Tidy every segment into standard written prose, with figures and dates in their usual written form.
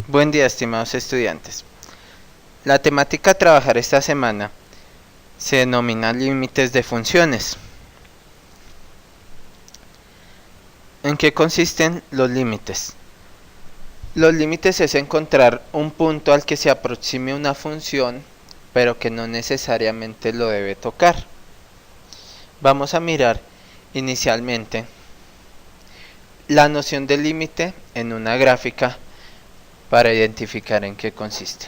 Buen día, estimados estudiantes. La temática a trabajar esta semana se denomina límites de funciones. ¿En qué consisten los límites? Los límites es encontrar un punto al que se aproxime una función, pero que no necesariamente lo debe tocar. Vamos a mirar inicialmente la noción de límite en una gráfica para identificar en qué consiste.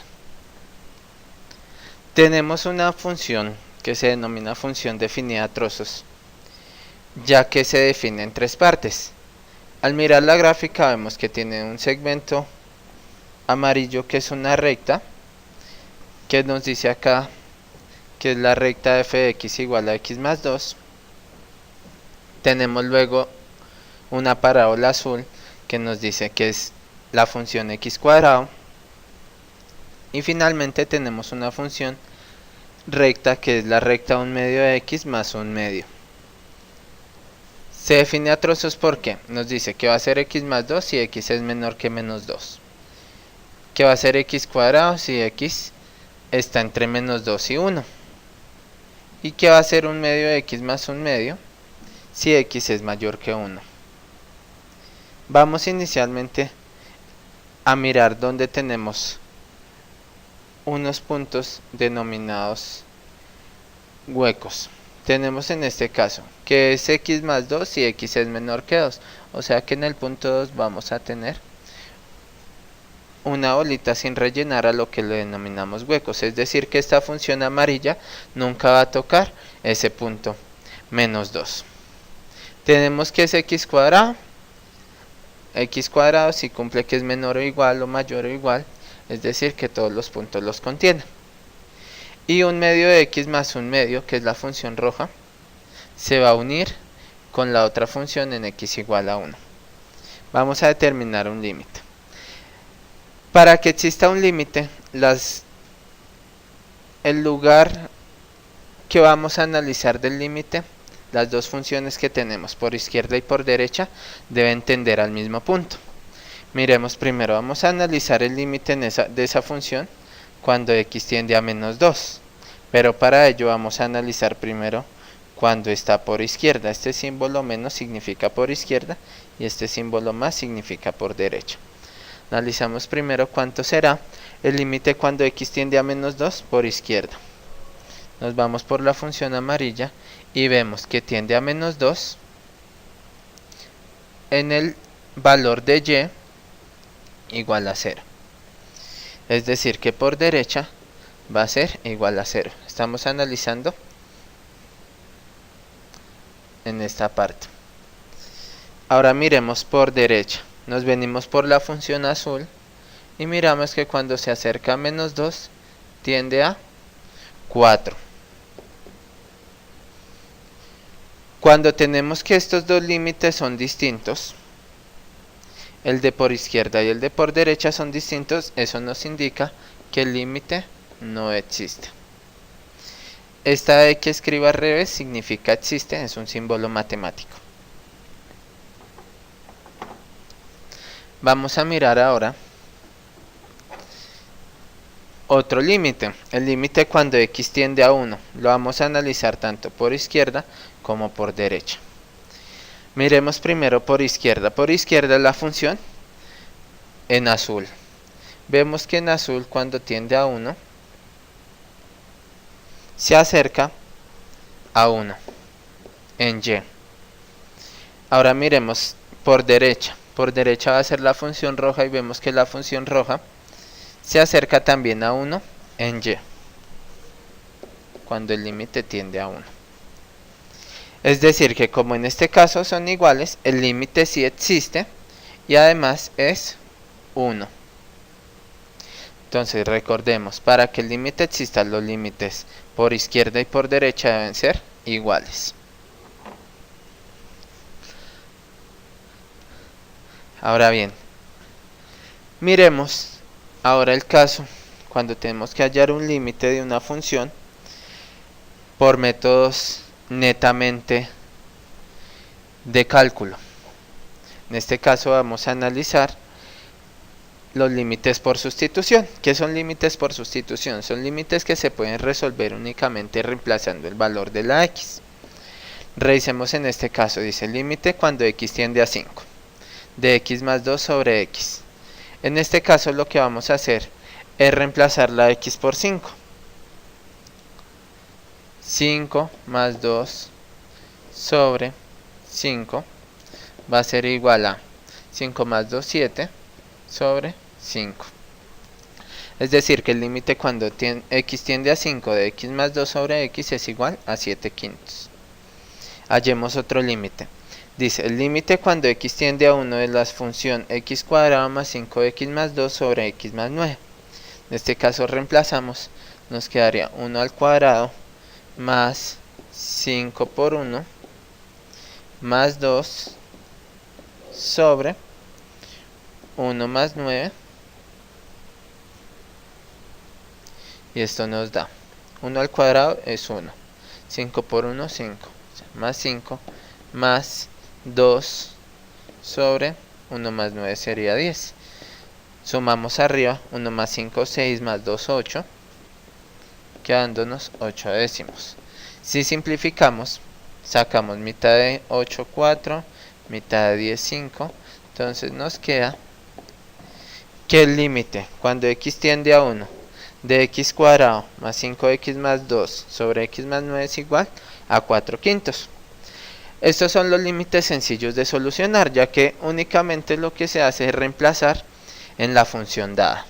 Tenemos una función que se denomina función definida a trozos, ya que se define en tres partes. Al mirar la gráfica vemos que tiene un segmento amarillo que es una recta, que nos dice acá que es la recta f de x igual a x más 2. Tenemos luego una parábola azul que nos dice que es la función x cuadrado. Y finalmente tenemos una función recta que es la recta 1 medio de x más 1 medio. Se define a trozos porque nos dice que va a ser x más 2 si x es menor que menos 2. Que va a ser x cuadrado si x está entre menos 2 y 1. Y que va a ser 1 medio de x más 1 medio si x es mayor que 1. Vamos inicialmente a mirar donde tenemos unos puntos denominados huecos. Tenemos en este caso que es x más 2 si x es menor que 2. O sea que en el punto 2 vamos a tener una bolita sin rellenar a lo que le denominamos huecos. Es decir que esta función amarilla nunca va a tocar ese punto menos 2. Tenemos que es x cuadrado. X cuadrado si cumple que es menor o igual o mayor o igual. Es decir que todos los puntos los contienen. Y 1 medio de x más 1 medio, que es la función roja, se va a unir con la otra función en x igual a 1. Vamos a determinar un límite. Para que exista un límite, el lugar que vamos a analizar del límite, las dos funciones que tenemos por izquierda y por derecha, deben tender al mismo punto. Miremos primero, vamos a analizar el límite de esa función cuando x tiende a menos 2. Pero para ello vamos a analizar primero cuando está por izquierda. Este símbolo menos significa por izquierda y este símbolo más significa por derecha. Analizamos primero cuánto será el límite cuando x tiende a menos 2 por izquierda. Nos vamos por la función amarilla y vemos que tiende a menos 2 en el valor de y igual a 0. Es decir que por derecha va a ser igual a 0. Estamos analizando en esta parte. Ahora miremos por derecha. Nos venimos por la función azul y miramos que cuando se acerca a menos 2 tiende a 4. Cuando tenemos que estos dos límites son distintos, el de por izquierda y el de por derecha son distintos, eso nos indica que el límite no existe. Esta E que escribo al revés significa existe, es un símbolo matemático. Vamos a mirar ahora otro límite, el límite cuando x tiende a 1. Lo vamos a analizar tanto por izquierda como por derecha. Miremos primero por izquierda. Por izquierda es la función en azul. Vemos que en azul cuando tiende a 1 se acerca a 1 en y. Ahora miremos por derecha. Por derecha va a ser la función roja y vemos que la función roja se acerca también a 1 en y, cuando el límite tiende a 1. Es decir que como en este caso son iguales, el límite sí existe y además es 1. Entonces recordemos, para que el límite exista, los límites por izquierda y por derecha deben ser iguales. Ahora bien, miremos ahora el caso cuando tenemos que hallar un límite de una función por métodos netamente de cálculo. En este caso vamos a analizar los límites por sustitución. ¿Qué son límites por sustitución? Son límites que se pueden resolver únicamente reemplazando el valor de la x. Revisemos en este caso, dice límite cuando x tiende a 5, de x más 2 sobre x. En este caso lo que vamos a hacer es reemplazar la x por 5. 5 más 2 sobre 5 va a ser igual a 5 más 2, 7 sobre 5. Es decir, que el límite cuando x tiende a 5 de x más 2 sobre x es igual a 7 quintos. Hallemos otro límite. Dice, el límite cuando x tiende a 1 de la función x cuadrado más 5x más 2 sobre x más 9. En este caso reemplazamos, nos quedaría 1 al cuadrado más 5 por 1 más 2 sobre 1 más 9. Y esto nos da 1 al cuadrado es 1. 5 por 1, 5. Más 5 más 2 sobre 1 más 9 sería 10. Sumamos arriba 1 más 5, 6 más 2, 8. Quedándonos 8 décimos. Si simplificamos, sacamos mitad de 8, 4, mitad de 10, 5. Entonces nos queda que el límite cuando x tiende a 1 de x cuadrado más 5x más 2 sobre x más 9 es igual a 4 quintos. Estos son los límites sencillos de solucionar, ya que únicamente lo que se hace es reemplazar en la función dada.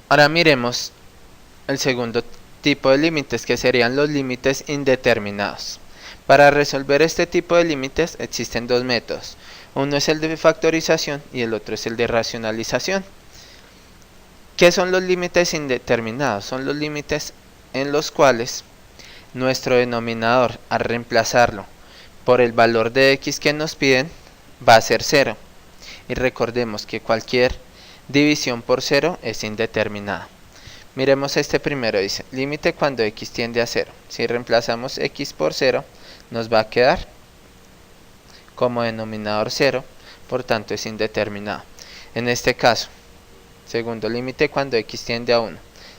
Ahora miremos el segundo tipo de límites, que serían los límites indeterminados. Para resolver este tipo de límites existen dos métodos. Uno es el de factorización y el otro es el de racionalización. ¿Qué son los límites indeterminados? Son los límites en los cuales nuestro denominador, al reemplazarlo por el valor de x que nos piden, va a ser 0. Y recordemos que cualquier división por 0 es indeterminada. Miremos este primero, dice límite cuando x tiende a 0. Si reemplazamos x por 0, nos va a quedar como denominador 0, por tanto es indeterminado. En este caso, segundo límite cuando x tiende a 1.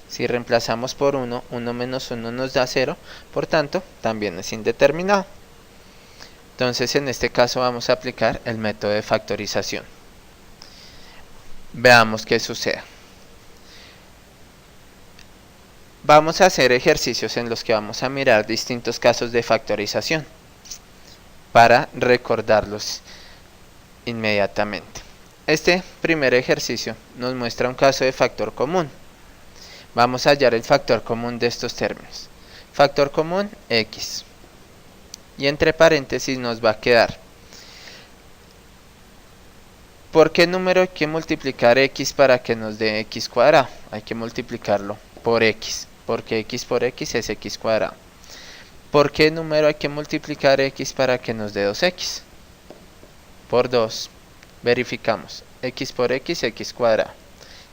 Si reemplazamos por 1, 1 menos 1 nos da 0, por tanto también es indeterminado. Entonces en este caso vamos a aplicar el método de factorización. Veamos qué sucede. Vamos a hacer ejercicios en los que vamos a mirar distintos casos de factorización para recordarlos inmediatamente. Este primer ejercicio nos muestra un caso de factor común. Vamos a hallar el factor común de estos términos. Factor común x. Y entre paréntesis nos va a quedar. ¿Por qué número hay que multiplicar x para que nos dé x cuadrado? Hay que multiplicarlo por x, porque x por x es x cuadrado. ¿Por qué número hay que multiplicar x para que nos dé 2x? Por 2. Verificamos. X por x, x cuadrado.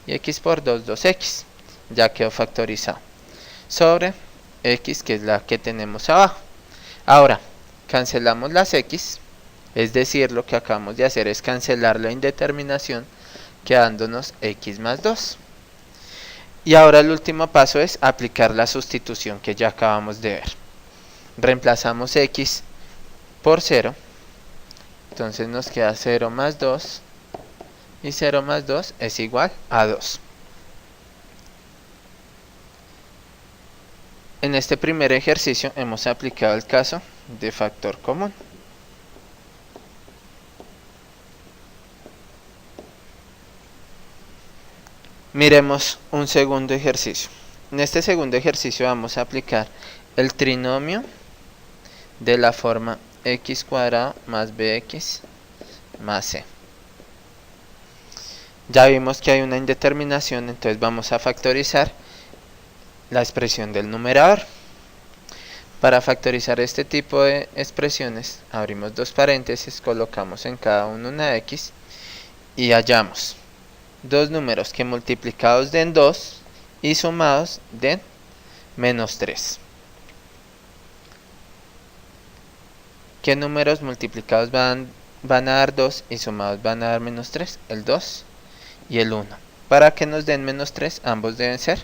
Y x por 2, 2x. Ya quedó factorizado. Sobre x, que es la que tenemos abajo. Ahora, cancelamos las x. Es decir, lo que acabamos de hacer es cancelar la indeterminación, quedándonos x más 2. Y ahora el último paso es aplicar la sustitución que ya acabamos de ver. Reemplazamos x por 0. Entonces nos queda 0 más 2. Y 0 más 2 es igual a 2. En este primer ejercicio hemos aplicado el caso de factor común. Miremos un segundo ejercicio. En este segundo ejercicio vamos a aplicar el trinomio de la forma x cuadrado más bx más c. Ya vimos que hay una indeterminación, entonces vamos a factorizar la expresión del numerador. Para factorizar este tipo de expresiones, abrimos dos paréntesis, colocamos en cada uno una x y hallamos dos números que multiplicados den 2 y sumados den menos 3. ¿Qué números multiplicados van van a dar 2 y sumados van a dar menos 3, el 2 y el 1. Para que nos den menos 3, ambos deben ser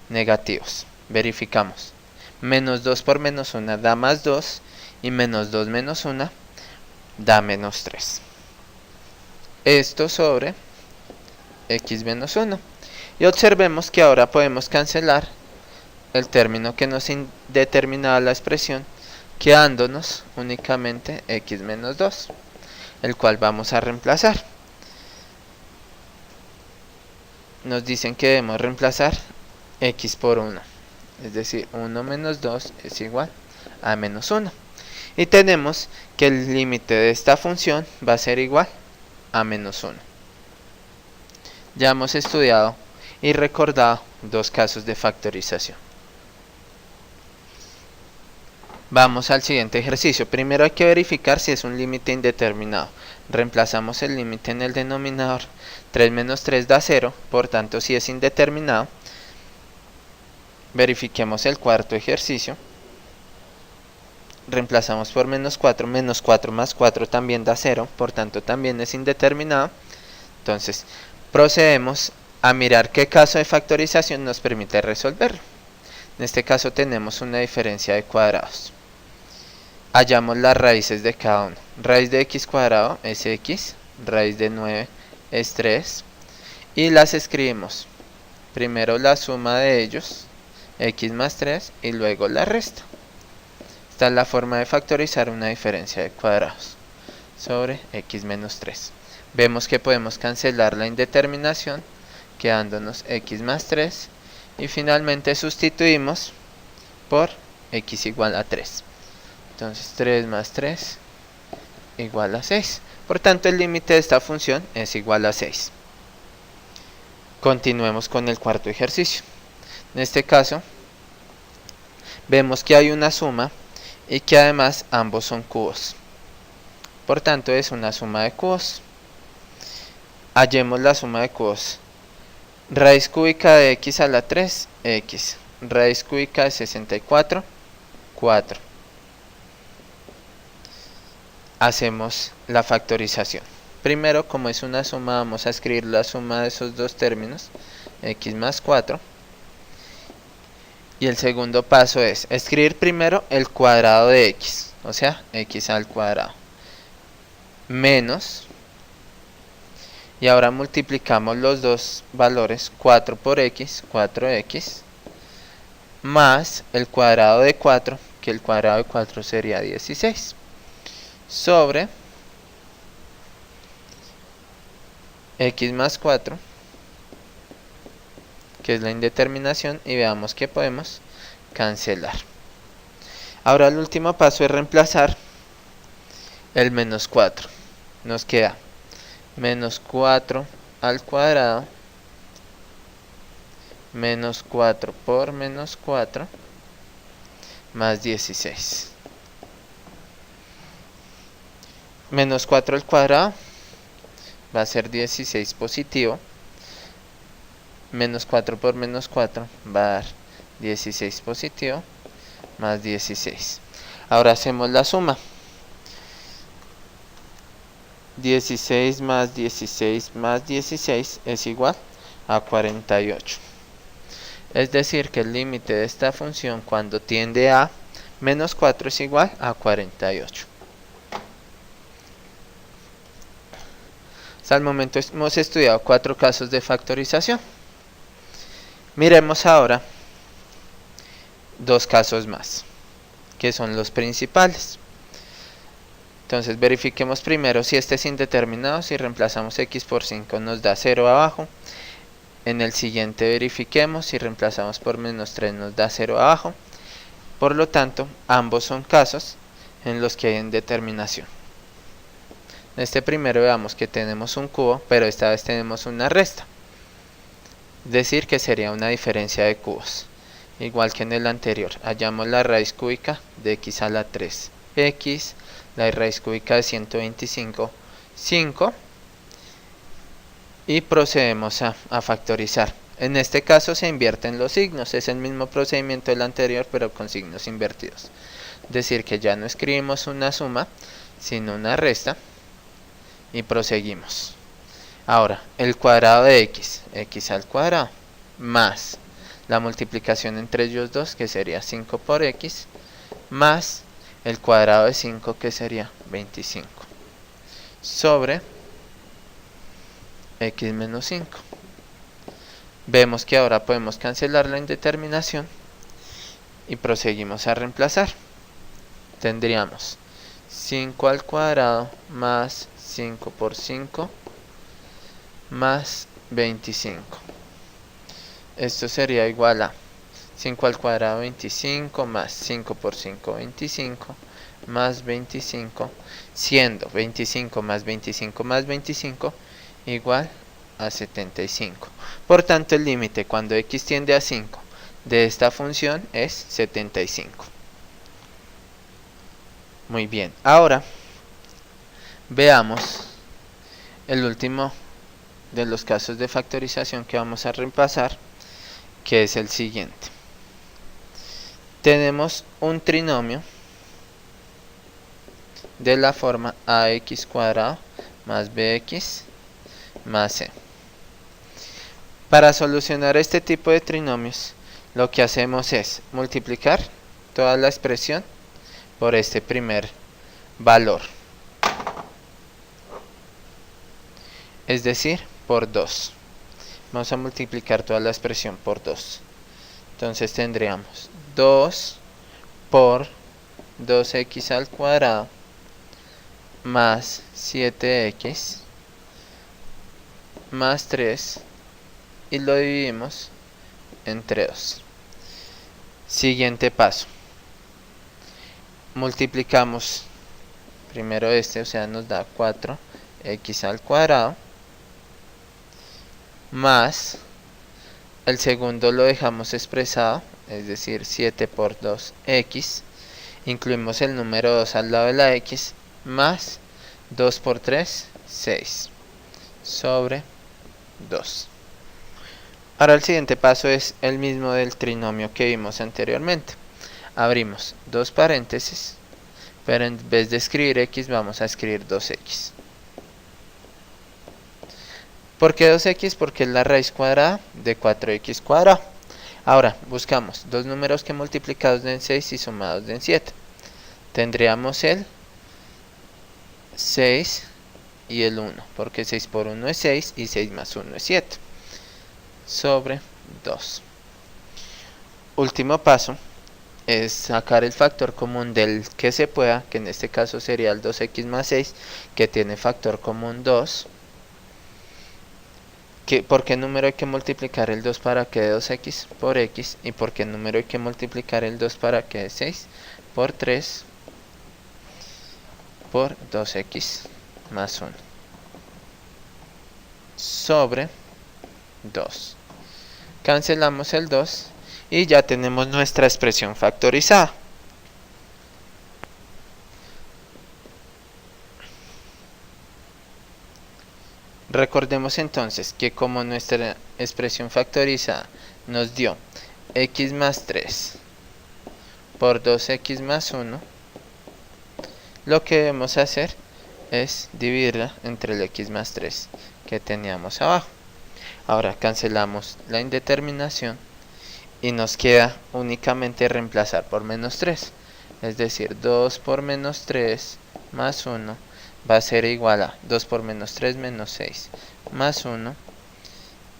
negativos. Verificamos. Menos 2 por menos 1 da más 2 y menos 2 menos 1 da menos 3. Esto sobre x menos 1. Y observemos que ahora podemos cancelar el término que nos determinaba la expresión, quedándonos únicamente x menos 2, el cual vamos a reemplazar. Nos dicen que debemos reemplazar x por 1, es decir, 1 menos 2 es igual a menos 1. Y tenemos que el límite de esta función va a ser igual a menos 1. Ya hemos estudiado y recordado dos casos de factorización. Vamos al siguiente ejercicio. Primero hay que verificar si es un límite indeterminado. Reemplazamos el límite en el denominador. 3 menos 3 da 0, por tanto si es indeterminado. Verifiquemos el cuarto ejercicio. Reemplazamos por menos 4 más 4 también da 0, por tanto también es indeterminado. Entonces procedemos a mirar qué caso de factorización nos permite resolverlo. En este caso tenemos una diferencia de cuadrados. Hallamos las raíces de cada uno. Raíz de x cuadrado es x, raíz de 9 es 3, y las escribimos. Primero la suma de ellos, x más 3, y luego la resta. Esta es la forma de factorizar una diferencia de cuadrados sobre x menos 3. Vemos que podemos cancelar la indeterminación, quedándonos x más 3, y finalmente sustituimos por x igual a 3. Entonces 3 más 3 igual a 6. Por tanto el límite de esta función es igual a 6. Continuemos con el cuarto ejercicio. En este caso vemos que hay una suma y que además ambos son cubos. Por tanto es una suma de cubos. Hallemos la suma de cubos. Raíz cúbica de x a la 3, x. Raíz cúbica de 64, 4. Hacemos la factorización. Primero, como es una suma, vamos a escribir la suma de esos dos términos, x más 4. Y el segundo paso es escribir primero el cuadrado de x, o sea, x al cuadrado, menos, y ahora multiplicamos los dos valores, 4 por x, 4x, más el cuadrado de 4, que el cuadrado de 4 sería 16, sobre x más 4, que es la indeterminación, y veamos que podemos cancelar. Ahora el último paso es reemplazar el menos 4. Nos queda menos 4 al cuadrado, menos 4 por menos 4, más 16. Menos 4 al cuadrado va a ser 16 positivo. Menos 4 por menos 4 va a dar 16 positivo, más 16. Ahora hacemos la suma. 16 más 16 más 16 es igual a 48. Es decir, que el límite de esta función cuando tiende a menos 4 es igual a 48. Hasta el momento hemos estudiado 4 casos de factorización. Miremos ahora 2 casos más, que son los principales. Entonces verifiquemos primero si este es indeterminado. Si reemplazamos x por 5 nos da 0 abajo. En el siguiente verifiquemos si reemplazamos por menos 3 nos da 0 abajo. Por lo tanto, ambos son casos en los que hay indeterminación. En este primero veamos que tenemos un cubo, pero esta vez tenemos una resta. Es decir, que sería una diferencia de cubos. Igual que en el anterior, hallamos la raíz cúbica de x a la 3, x, la raíz cúbica de 125, 5, y procedemos a factorizar. En este caso se invierten los signos, es el mismo procedimiento del anterior, pero con signos invertidos. Es decir, que ya no escribimos una suma, sino una resta. y proseguimos. Ahora, el cuadrado de x, x al cuadrado, más la multiplicación entre ellos dos, que sería 5 por x, más el cuadrado de 5, que sería 25, sobre x menos 5. Vemos que ahora podemos cancelar la indeterminación y proseguimos a reemplazar. Tendríamos 5 al cuadrado más 5 por 5 más 25. Esto sería igual a 5 al cuadrado 25 más 5 por 5 25 más 25, siendo 25 más 25 más 25 igual a 75. Por tanto, el límite cuando x tiende a 5 de esta función es 75. Muy bien, ahora veamos el último de los casos de factorización que vamos a repasar, que es el siguiente. Tenemos un trinomio de la forma ax cuadrado más bx más c. Para solucionar este tipo de trinomios, lo que hacemos es multiplicar toda la expresión por este primer valor, es decir, por 2. Vamos a multiplicar toda la expresión por 2. Entonces tendríamos 2 por 2x al cuadrado más 7x más 3 y lo dividimos entre 2. Siguiente paso. Multiplicamos primero este, o sea, nos da 4x al cuadrado más el segundo lo dejamos expresado, es decir, 7 por 2x, incluimos el número 2 al lado de la x, más 2 por 3, 6, sobre 2. Ahora el siguiente paso es el mismo del trinomio que vimos anteriormente. Abrimos dos paréntesis, pero en vez de escribir x vamos a escribir 2x. ¿Por qué 2x? Porque es la raíz cuadrada de 4x cuadrado. Ahora buscamos dos números que multiplicados den 6 y sumados den 7. Tendríamos el 6 y el 1, porque 6 por 1 es 6 y 6 más 1 es 7, sobre 2. Último paso es sacar el factor común del que se pueda, que en este caso sería el 2x más 6, que tiene factor común 2. ¿Por qué número hay que multiplicar el 2 para que dé 2x? Por x. ¿Y por qué número hay que multiplicar el 2 para que dé 6? Por 3 por 2x más 1 sobre 2. Cancelamos el 2 y ya tenemos nuestra expresión factorizada. Recordemos entonces que como nuestra expresión factorizada nos dio x más 3 por 2x más 1, lo que debemos hacer es dividirla entre el x más 3 que teníamos abajo. Ahora cancelamos la indeterminación y nos queda únicamente reemplazar por menos 3. Es decir, 2 por menos 3 más 1 va a ser igual a 2 por menos 3 menos 6 más 1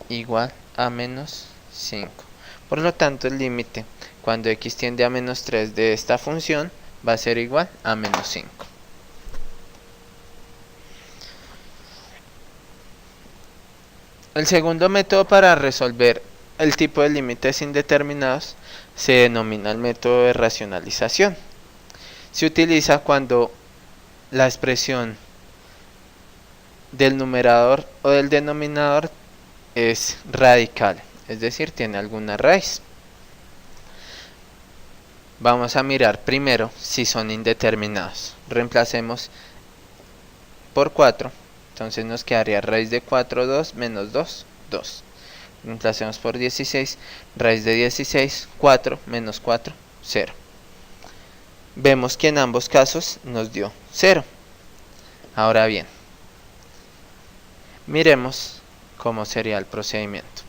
igual a menos 5. Por lo tanto, el límite cuando x tiende a menos 3 de esta función va a ser igual a menos 5. El segundo método para resolver el tipo de límites indeterminados se denomina el método de racionalización. Se utiliza cuando la expresión del numerador o del denominador es radical, es decir, tiene alguna raíz. Vamos a mirar primero si son indeterminados. Reemplacemos por 4, entonces nos quedaría raíz de 4, 2, menos 2, 2. Reemplacemos por 16, raíz de 16, 4, menos 4, 0. Vemos que en ambos casos nos dio 0. Ahora bien, Miremos cómo sería el procedimiento.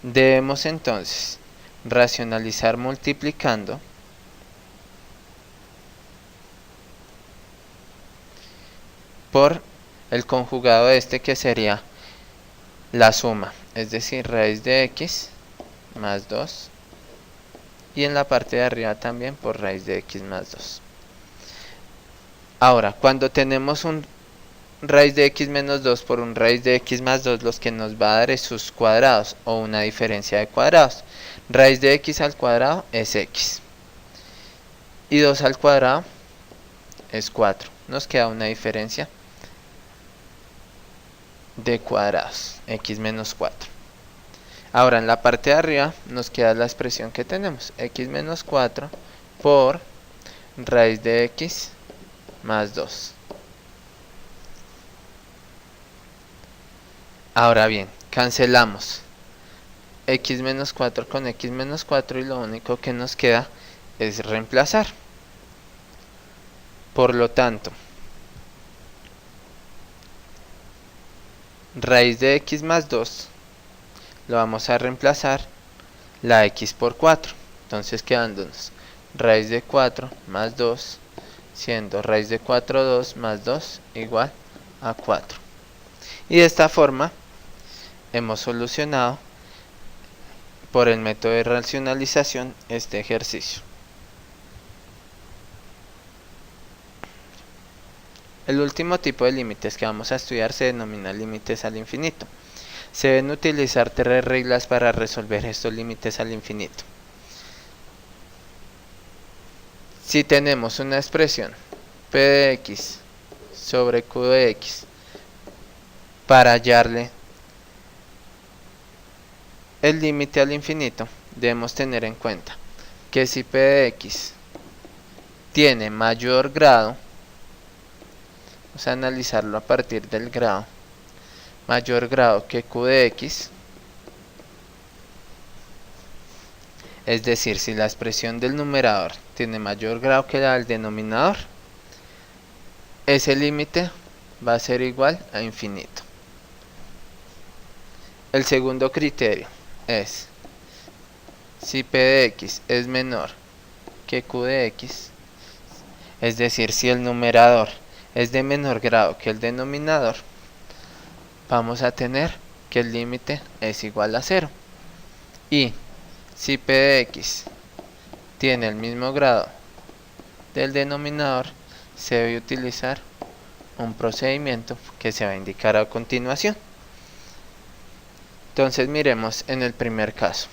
Debemos entonces racionalizar multiplicando por el conjugado de este, que sería la suma, es decir, raíz de x más 2, y en la parte de arriba también por raíz de x más 2. Ahora, cuando tenemos un raíz de x menos 2 por un raíz de x más 2, los que nos va a dar es sus cuadrados o una diferencia de cuadrados. Raíz de x al cuadrado es x y 2 al cuadrado es 4. Nos queda una diferencia de cuadrados, x menos 4. Ahora en la parte de arriba nos queda la expresión que tenemos, x menos 4 por raíz de x más 2. Ahora bien, cancelamos x menos 4 con x menos 4 y lo único que nos queda es reemplazar. Por lo tanto, raíz de x más 2 lo vamos a reemplazar la x por 4. Entonces quedándonos raíz de 4 más 2, siendo raíz de 4 2 más 2 igual a 4. Y de esta forma hemos solucionado por el método de racionalización este ejercicio. El último tipo de límites que vamos a estudiar se denomina límites al infinito. Se deben utilizar 3 reglas para resolver estos límites al infinito. Si tenemos una expresión p de x sobre q de x, para hallarle el límite al infinito, debemos tener en cuenta que si p de x tiene mayor grado, vamos a analizarlo a partir del grado, mayor grado que q de x, es decir, si la expresión del numerador tiene mayor grado que la del denominador, ese límite va a ser igual a infinito. El segundo criterio es si p de x es menor que q de x, es decir, si el numerador es de menor grado que el denominador, vamos a tener que el límite es igual a 0. Y si p de x tiene el mismo grado del denominador, se debe utilizar un procedimiento que se va a indicar a continuación. Entonces miremos en el primer caso.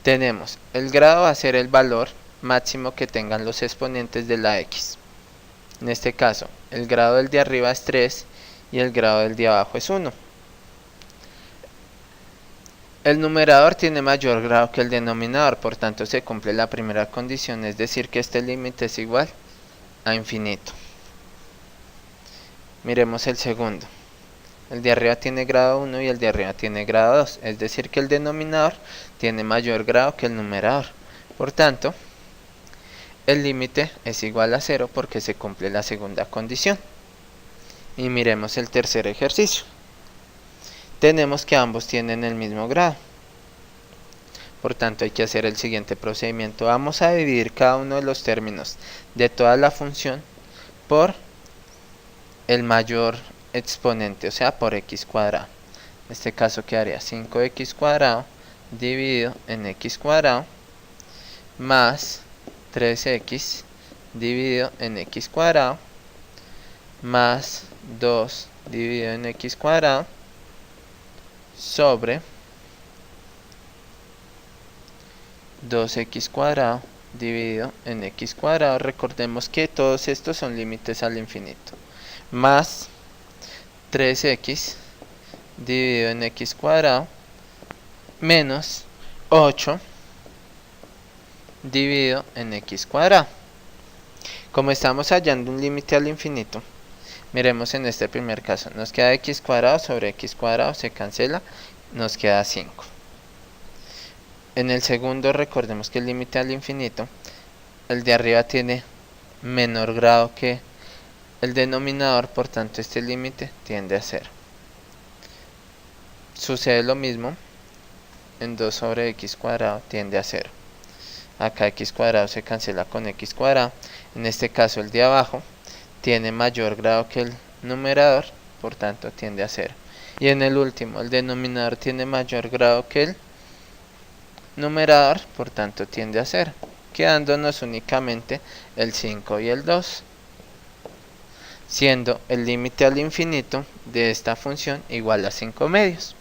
Tenemos el grado va a ser el valor máximo que tengan los exponentes de la x. En este caso, el grado del de arriba es 3 y el grado del de abajo es 1. El numerador tiene mayor grado que el denominador, por tanto se cumple la primera condición, es decir, que este límite es igual a infinito. Miremos el segundo. El de arriba tiene grado 1 y el de arriba tiene grado 2, es decir, que el denominador tiene mayor grado que el numerador. Por tanto, el límite es igual a 0 porque se cumple la segunda condición. Y miremos el tercer ejercicio. Tenemos que ambos tienen el mismo grado. Por tanto, hay que hacer el siguiente procedimiento. Vamos a dividir cada uno de los términos de toda la función por el mayor exponente, o sea, por x cuadrado. En este caso quedaría 5x cuadrado dividido en x cuadrado más 3x dividido en x cuadrado más 2 dividido en x cuadrado sobre 2x cuadrado dividido en x cuadrado. Recordemos que todos estos son límites al infinito. Más 3x dividido en x cuadrado menos 8 dividido en x cuadrado. Como estamos hallando un límite al infinito, miremos en este primer caso. Nos queda x cuadrado sobre x cuadrado, se cancela, nos queda 5. En el segundo, recordemos que el límite al infinito, el de arriba tiene menor grado que el denominador, por tanto este límite tiende a 0. sucede lo mismo en 2 sobre x cuadrado tiende a 0. Acá x cuadrado se cancela con x cuadrado. En este caso el de abajo tiene mayor grado que el numerador, por tanto tiende a 0. Y en el último, el denominador tiene mayor grado que el numerador, por tanto tiende a 0. Quedándonos únicamente el 5 y el 2. Siendo el límite al infinito de esta función igual a 5 medios.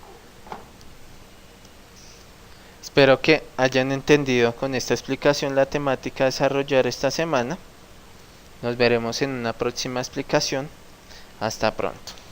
Espero que hayan entendido con esta explicación la temática a desarrollar esta semana. Nos veremos en una próxima explicación. Hasta pronto.